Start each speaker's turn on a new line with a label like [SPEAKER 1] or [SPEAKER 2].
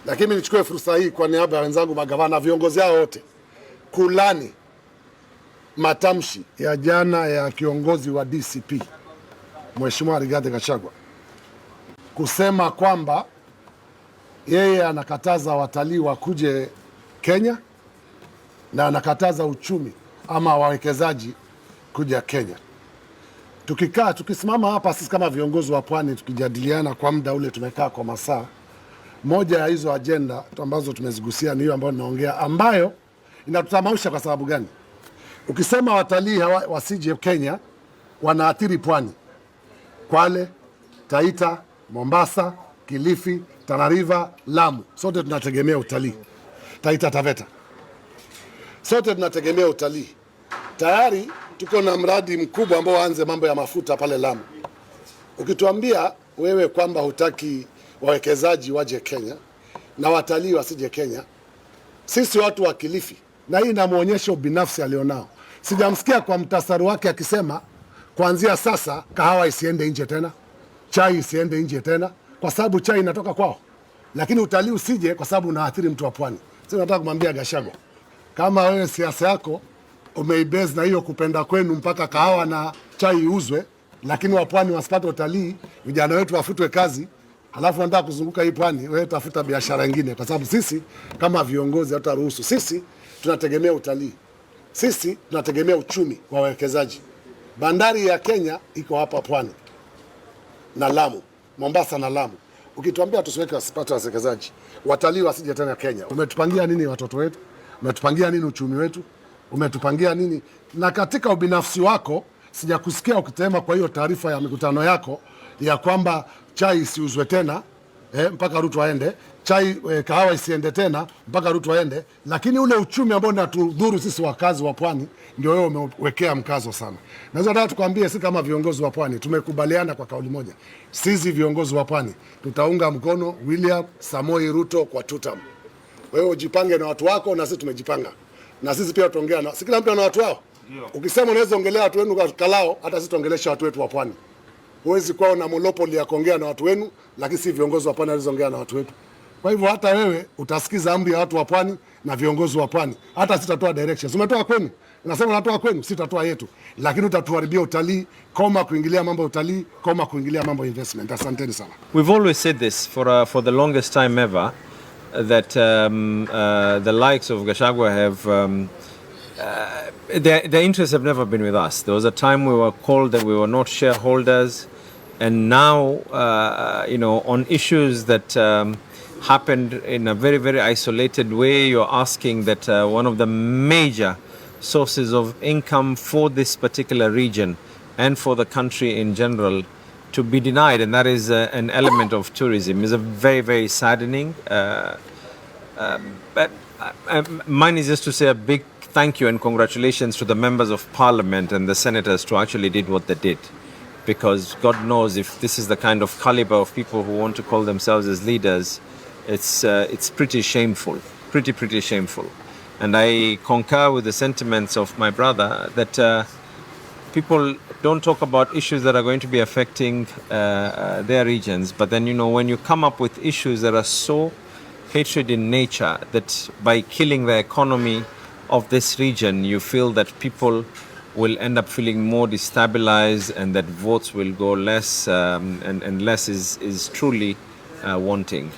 [SPEAKER 1] Lakini mimi nichukue fursa hii kwa niaba ya wenzangu magavana, viongozi hao wote, kulani matamshi ya jana ya kiongozi wa DCP Mheshimiwa Rigathi Gachagua kusema kwamba yeye anakataza watalii wakuje Kenya na anakataza uchumi ama wawekezaji kuja Kenya. Tukisimama hapa sisi kama viongozi wa pwani tukijadiliana kwa muda ule tumekaa kwa masaa, moja ya hizo ajenda ambazo tumezigusia ni hiyo ambayo ninaongea, ambayo inatutamausha. Kwa sababu gani? Ukisema watalii wasije Kenya, wanaathiri pwani, Kwale, Taita, Mombasa, Kilifi, Tana River, Lamu, sote tunategemea utalii. Taita Taveta, sote tunategemea utalii. Tayari tuko na mradi mkubwa ambao waanze mambo ya mafuta pale Lamu. Ukituambia wewe kwamba hutaki wawekezaji waje Kenya na watalii wasije Kenya, sisi watu wa Kilifi, na hii inamuonyesha ubinafsi alionao. Sijamsikia kwa mtasari wake akisema kuanzia sasa kahawa isiende nje tena, chai isiende nje tena, kwa sababu chai inatoka kwao, lakini utalii usije kwa sababu unaathiri mtu wa pwani. Sisi nataka kumwambia Gachagua, kama wewe siasa yako umeibase na hiyo kupenda kwenu mpaka kahawa na chai iuzwe, lakini wapwani wasipate utalii, vijana wetu wafutwe kazi, halafu wanataka kuzunguka hii pwani, wewe tafuta biashara nyingine, kwa sababu sisi kama viongozi hataruhusu. Sisi tunategemea utalii, sisi tunategemea uchumi wa wawekezaji. Bandari ya Kenya iko hapa pwani na Lamu, Mombasa na Lamu. Ukituambia tusiweke wasipate wawekezaji, watalii wasije tena Kenya, umetupangia nini watoto wetu? Umetupangia nini uchumi wetu? Umetupangia nini? Na katika ubinafsi wako sijakusikia ukitema kwa hiyo taarifa ya mikutano yako ya kwamba chai isiuzwe tena mpaka Ruto aende, chai kahawa isiende tena mpaka Ruto aende, lakini ule uchumi ambao unatudhuru sisi wakazi wa pwani ndio wewe umewekea mkazo sana. Naweza nataka tukwambie, sisi kama viongozi wa pwani tumekubaliana kwa kauli moja. Sisi viongozi wa pwani tutaunga mkono William Samoei Ruto kwa tutam. Wewe ujipange na watu wako na sisi tumejipanga. Na sisi pia tutaongea na si kila mtu ana watu wao. Ukisema unaweza ongelea watu wenu kwa kalao, hata sisi tuongelesha watu wetu wa pwani. Huwezi kuwa na monopoly ya kuongea na watu wenu, lakini si viongozi wa pwani wanaongea na watu wetu. Kwa hivyo hata wewe utasikiza amri ya watu wa pwani na viongozi wa pwani. Hata sitatoa directions. Umetoa kwenu. Unasema unatoa kwenu, sitatoa yetu. Lakini utatuharibia utalii, koma kuingilia mambo ya utalii, koma kuingilia mambo ya investment. Asanteni sana.
[SPEAKER 2] We've always said this for the longest time ever, that the likes of Gachagua have their interests have never been with us. There was a time we were called that we were not shareholders, and now on issues that happened in a very, very isolated way, you're asking that one of the major sources of income for this particular region and for the country in general to be denied, and that is an element of tourism, is a very, very saddening. But mine is just to say a big thank you and congratulations to the members of Parliament and the senators to actually did what they did, because God knows if this is the kind of caliber of people who want to call themselves as leaders, it's pretty shameful, pretty shameful. And I concur with the sentiments of my brother that people don't talk about issues that are going to be affecting their regions, but then when you come up with issues that are so hatred in nature, that by killing the economy of this region, you feel that people will end up feeling more destabilized and that votes will go less, and less is truly wanting.